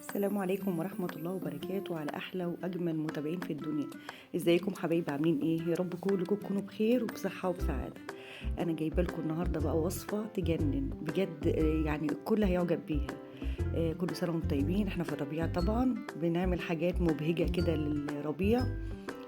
السلام عليكم ورحمة الله وبركاته على أحلى وأجمل متابعين في الدنيا. ازيكم حبايبي؟ عاملين ايه؟ يا رب كلكم تكونوا بخير وبصحة وبسعادة. أنا جايبة لكم النهاردة بقى وصفة تجنن بجد، يعني الكل هيعجب بيها. كل سنة وانتم طيبين. احنا في الربيع طبعا بنعمل حاجات مبهجة كده للربيع.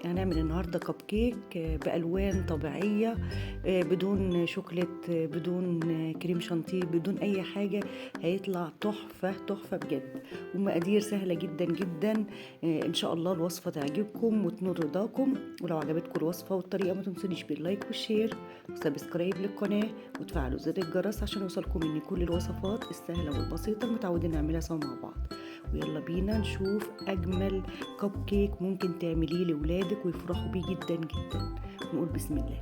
هنعمل النهاردة كب كيك بألوان طبيعية، بدون شوكولات، بدون كريم شانتيه، بدون أي حاجة. هيطلع تحفة تحفة بجد، ومقادير سهلة جدا جدا. إن شاء الله الوصفة تعجبكم وتنول رضاكم. ولو عجبتكم الوصفة والطريقة ما تنسونيش باللايك والشير وسبسكرايب للقناة وتفعلوا زر الجرس عشان يوصلكم مني كل الوصفات السهلة والبسيطة المتعودين نعملها سوا مع بعض. ويلا بينا نشوف أجمل كب كيك ممكن تعمليه لولادك ويفرحوا بيه جدا جدا. نقول بسم الله.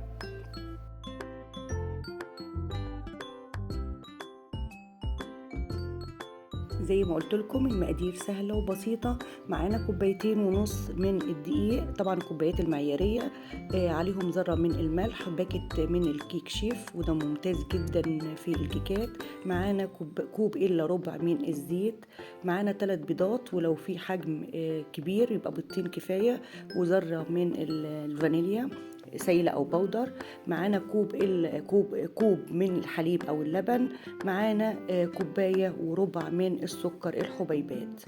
زي ما قلت لكم المقادير سهله وبسيطه. معانا كوبايتين ونص من الدقيق، طبعا الكوبايات المعياريه، عليهم ذره من الملح، باكت من الكيك شيف وده ممتاز جدا في الكيكات. معانا كوب الا ربع من الزيت. معانا 3 بيضات، ولو في حجم كبير يبقى بيضتين كفايه، وذره من الفانيليا سايله او بودر. معانا كوب من الحليب او اللبن. معانا كوبايه وربع من السكر الحبيبات.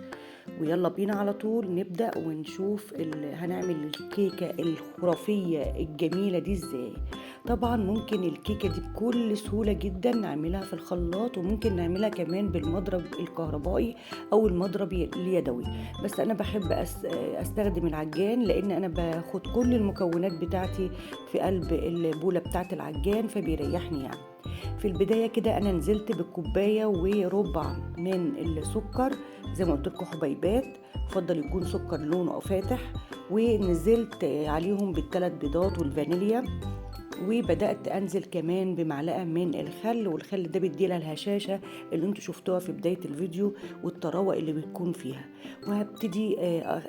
ويلا بينا على طول نبدأ ونشوف هنعمل الكيكة الخرافية الجميلة دي ازاي. طبعا ممكن الكيكة دي بكل سهولة جدا نعملها في الخلاط، وممكن نعملها كمان بالمضرب الكهربائي او المضرب اليدوي، بس انا بحب استخدم العجان، لان انا باخد كل المكونات بتاعتي في قلب البولة بتاعت العجان فبيريحني يعني. في البداية كده أنا نزلت بالكوباية وربع من السكر، زي ما قلت لكم حبيبات، يفضل يكون سكر لونه فاتح، ونزلت عليهم بالثلاث بيضات والفانيليا، وبدأت أنزل كمان بمعلقة من الخل، والخل ده بيديلها الهشاشة اللي انتوا شفتوها في بداية الفيديو والطراوة اللي بتكون فيها. وهبتدي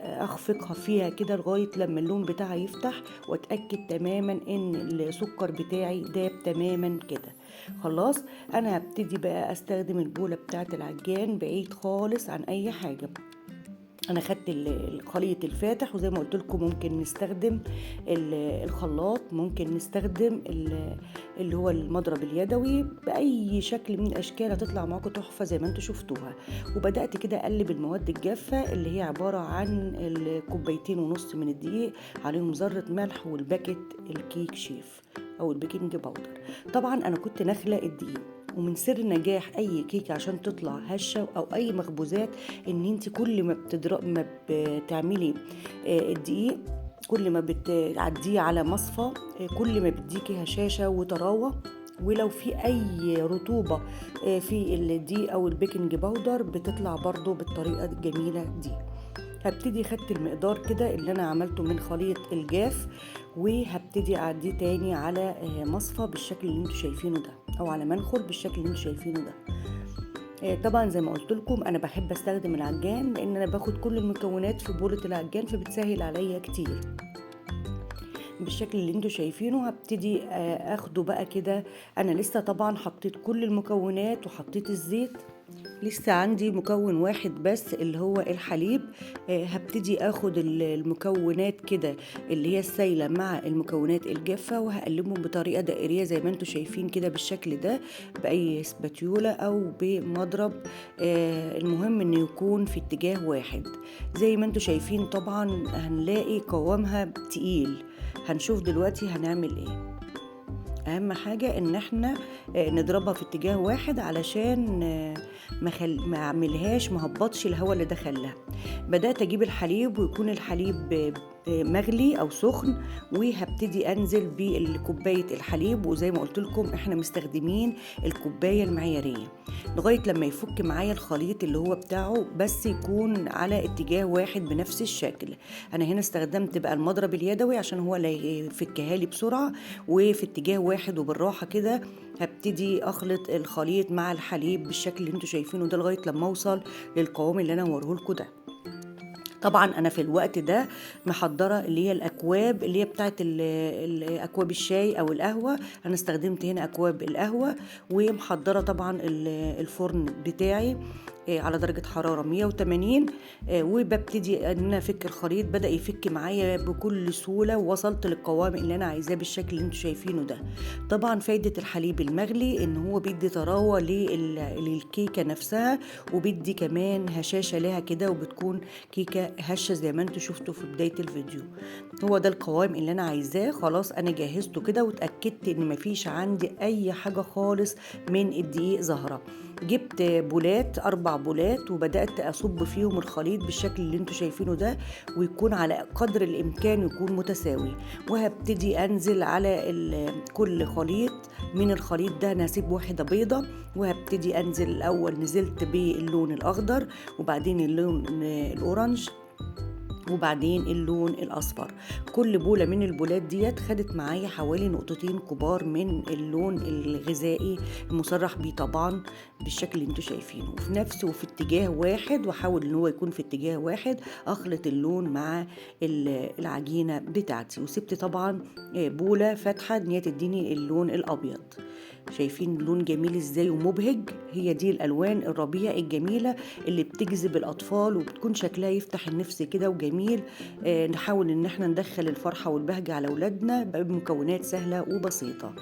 أخفقها فيها كده لغاية لما اللون بتاعها يفتح، وأتأكد تماما إن السكر بتاعي داب تماما كده. خلاص أنا هبتدي بقى أستخدم البولة بتاعة العجان بعيد خالص عن أي حاجة. انا خدت الخليط الفاتح، وزي ما قلت لكم ممكن نستخدم الخلاط، ممكن نستخدم اللي هو المضرب اليدوي، باي شكل من الاشكال هتطلع معاكم تحفه زي ما انتم شفتوها. وبدات كده اقلب المواد الجافه اللي هي عباره عن الكوبايتين ونص من الدقيق، عليهم ذره ملح، والباكت الكيك شيف او البيكنج باودر. طبعا انا كنت نخله الدقيق، ومن سر نجاح اي كيكه عشان تطلع هشه او اي مخبوزات ان انت كل ما بتعملي الدقيق، كل ما بتعديه على مصفى، كل ما بتديكي هشاشه وطراوه. ولو في اي رطوبه في الدقيق او البيكنج باودر بتطلع برضو بالطريقه الجميله دي. هبتدي خدت المقدار كده اللي انا عملته من خليط الجاف، وهبتدي اعديه تاني على مصفى بالشكل اللي انتوا شايفينه ده، او على منخل بالشكل اللي انتوا شايفينه ده. طبعا زي ما قلت لكم انا بحب استخدم العجان، لان انا باخد كل المكونات في بولة العجان فبتسهل عليا كتير. بالشكل اللي انتوا شايفينه هبتدي اخده بقى كده. انا لسه طبعا حطيت كل المكونات وحطيت الزيت، لسه عندي مكون واحد بس اللي هو الحليب. هبتدي اخد المكونات كده اللي هي السايله مع المكونات الجافه، وهقلبهم بطريقه دائريه زي ما انتم شايفين كده بالشكل ده، باي سباتيولا او بمضرب. المهم انه يكون في اتجاه واحد زي ما انتم شايفين. طبعا هنلاقي قوامها تقيل، هنشوف دلوقتي هنعمل ايه. اهم حاجة ان احنا نضربها في اتجاه واحد علشان ما اعملهاش مهبطش الهواء اللي دخلها. بدأت اجيب الحليب، ويكون الحليب مغلي او سخن، وهبتدي انزل بكوبايه الحليب، وزي ما قلت لكم احنا مستخدمين الكوبايه المعياريه، لغايه لما يفك معايا الخليط اللي هو بتاعه، بس يكون على اتجاه واحد بنفس الشكل. انا هنا استخدمت بقى المضرب اليدوي عشان هو اللي يفكها لي بسرعه، وفي اتجاه واحد وبالراحه كده هبتدي اخلط الخليط مع الحليب بالشكل اللي انتوا شايفينه ده لغايه لما اوصل للقوام اللي انا هوريه لكم ده. طبعا انا في الوقت ده محضره اللي هي الاكواب اللي هي بتاعت اكواب الشاي او القهوه. انا استخدمت هنا اكواب القهوه، ومحضره طبعا الفرن بتاعي على درجة حرارة 180. وببتدي ان انا افك الخليط، بدأ يفك معايا بكل سهولة، ووصلت للقوام اللي انا عايزاه بالشكل اللي انتوا شايفينه ده. طبعا فايدة الحليب المغلي ان هو بيدي طراوة للكيكة نفسها، وبيدي كمان هشاشة لها كده، وبتكون كيكة هشة زي ما انتوا شفتوا في بداية الفيديو. هو ده القوام اللي انا عايزاه. خلاص انا جهزته كده، واتأكدت ان مفيش عندي اي حاجة خالص من الدقيق زهرة. جبت بولات 4 بولات، وبدأت أصب فيهم الخليط بالشكل اللي انتوا شايفينه ده، ويكون على قدر الإمكان يكون متساوي. وهبتدي أنزل على كل خليط من الخليط ده. أنا هسيب واحدة بيضة، وهبتدي أنزل الأول. نزلت باللون الأخضر، وبعدين اللون الأورنج، وبعدين اللون الأصفر. كل بولة من البولات ديت خدت معايا حوالي نقطتين كبار من اللون الغذائي المصرح بيه طبعا بالشكل اللي انتوا شايفينه، وفي نفس وفي اتجاه واحد، واحاول ان هو يكون في اتجاه واحد. اخلط اللون مع العجينة بتاعتي، وسبت طبعا بولة فاتحة ان هي تديني اللون الأبيض. شايفين اللون جميل ازاي ومبهج؟ هي دي الالوان الربيع الجميله اللي بتجذب الاطفال، وبتكون شكلها يفتح النفس كده وجميل. نحاول ان احنا ندخل الفرحه والبهجه على اولادنا بمكونات سهله وبسيطه.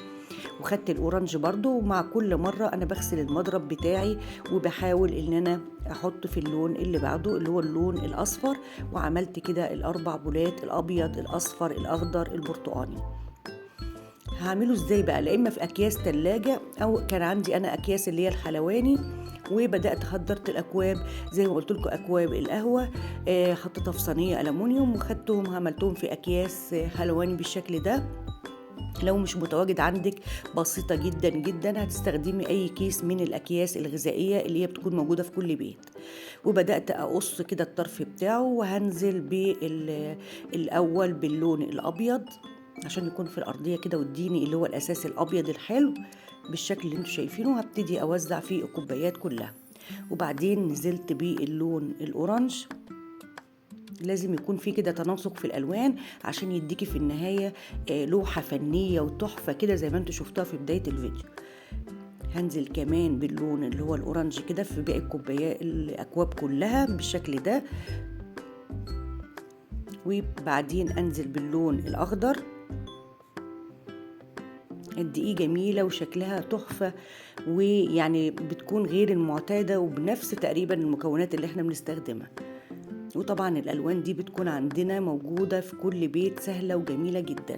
وخدت الاورنج برضو، ومع كل مره انا بغسل المضرب بتاعي، وبحاول ان انا احط في اللون اللي بعده اللي هو اللون الاصفر. وعملت كده ال4 بولات: الابيض، الاصفر، الاخضر، البرتقاني. هعمله ازاي بقى؟ لا اما في اكياس تلاجة، او كان عندي انا اكياس اللي هي الحلواني. وبدات حضرت الاكواب زي ما قلت لكم، اكواب القهوه حطيتها في صينيه الومنيوم، وخدتهم عملتهم في اكياس حلواني بالشكل ده. لو مش متواجد عندك، بسيطة جدا جدا، هتستخدمي أي كيس من الأكياس الغذائية اللي هي بتكون موجودة في كل بيت. وبدأت أقص كده الطرف بتاعه، وهنزل بالأول باللون الأبيض عشان يكون في الأرضية كده، واديني اللي هو الأساس الأبيض الحلو بالشكل اللي انتوا شايفينه. هبتدي أوزع في الكوبايات كلها، وبعدين نزلت باللون الأورنج. لازم يكون في كده تناسق في الالوان عشان يديكي في النهايه لوحه فنيه وتحفه كده زي ما انتوا شفتوها في بدايه الفيديو. هنزل كمان باللون اللي هو الاورنج كده في باقي الكوبايات الاكواب كلها بالشكل ده. وبعدين انزل باللون الاخضر. الدقيق جميله وشكلها تحفه، ويعني بتكون غير المعتاده، وبنفس تقريبا المكونات اللي احنا بنستخدمها. وطبعا الالوان دي بتكون عندنا موجوده في كل بيت، سهله وجميله جدا.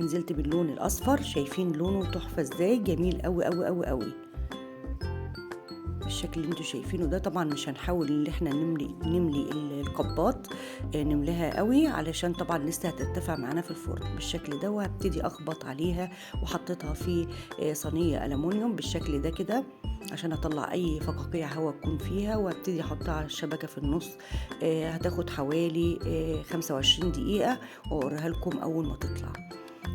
نزلت باللون الاصفر، شايفين لونه تحفه ازاي، جميل قوي قوي قوي قوي بالشكل اللي انتوا شايفينه ده. طبعا مش هنحاول ان احنا نملي القباط نملاها قوي، علشان طبعا لسه هترتفع معانا في الفرن بالشكل ده. وهبتدي اخبط عليها، وحطيتها في صينية ألمونيوم بالشكل ده كده عشان اطلع اي فقاقيع هواء تكون فيها. وهبتدي احطها على الشبكة في النص. هتاخد حوالي 25 دقيقة، واوريها لكم اول ما تطلع.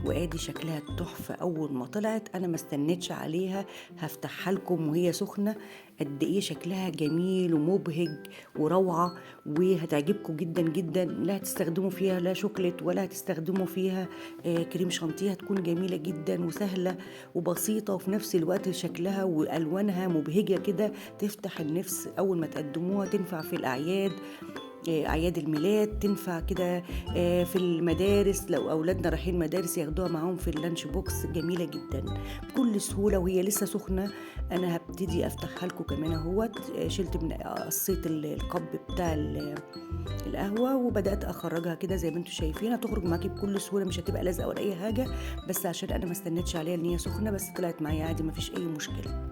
وادي شكلها تحفه اول ما طلعت، انا ما استنيتش عليها، هفتحها لكم وهي سخنه. قد ايه شكلها جميل ومبهج وروعه، وهتعجبكم جدا جدا. لا هتستخدموا فيها لا شوكليت، ولا هتستخدموا فيها كريم شانتيه. هتكون جميله جدا وسهله وبسيطه، وفي نفس الوقت شكلها والوانها مبهجه كده تفتح النفس. اول ما تقدموها تنفع في الاعياد، اعياد الميلاد، تنفع كده في المدارس. لو اولادنا رايحين مدارس ياخدوها معاهم في اللانش بوكس، جميله جدا بكل سهوله وهي لسه سخنه. انا هبتدي افتحها لكم كمان اهوت. شلت من قصيت القب بتاع القهوه، وبدات اخرجها كده زي ما انتم شايفين. هتخرج معاكي بكل سهوله، مش هتبقى لازقه ولا اي حاجه، بس عشان انا ما استنيتش عليها ان هي سخنه، بس طلعت معايا عادي، ما فيش اي مشكله.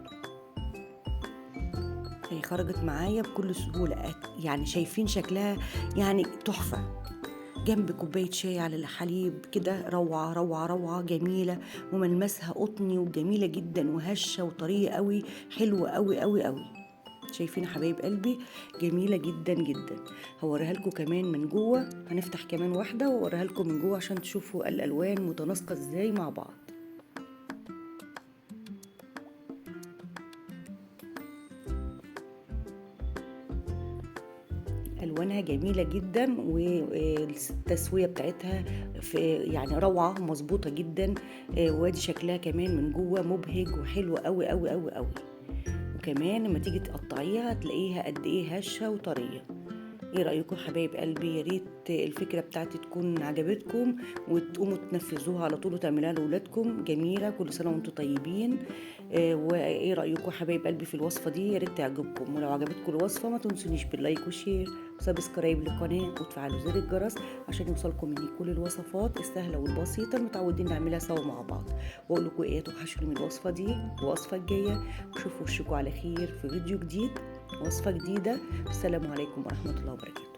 هي خرجت معايا بكل سهولة، يعني شايفين شكلها يعني تحفة جنب كوباية شاي على الحليب كده. روعة روعة روعة، جميلة، وملمسها قطني وجميلة جدا، وهشة وطرية قوي، حلوة قوي قوي قوي. شايفين يا حبايب قلبي؟ جميلة جدا جدا. هوريها لكم كمان من جوه، هنفتح كمان واحدة واوريها لكم من جوه عشان تشوفوا الالوان متناسقة ازاي مع بعض. ألوانها جميلة جدا، والتسوية بتاعتها يعني روعة مظبوطة جدا. وادي شكلها كمان من جوه مبهج وحلو قوي قوي قوي قوي. وكمان لما تيجي تقطعيها هتلاقيها قد ايه هشة وطرية. ايه رأيكم حبايب قلبي؟ يا ريت الفكرة بتاعتي تكون عجبتكم وتقوموا تنفذوها على طول وتعملوها لأولادكم. جميلة، كل سنة وانتم طيبين. وايه رأيكم حبايب قلبي في الوصفة دي؟ يا ريت تعجبكم، ولو عجبتكم الوصفة ما تنسونيش باللايك والشير وسبسكرايب للقناة وتفعلوا زر الجرس عشان يوصلكم مني كل الوصفات السهلة والبسيطة المتعودين نعملها سوا مع بعض. واقول لكم ايه، توحشوني من الوصفة دي الوصفة الجاية. وشوفوا وشكوا على خير في فيديو جديد، وصفة جديدة. السلام عليكم ورحمة الله وبركاته.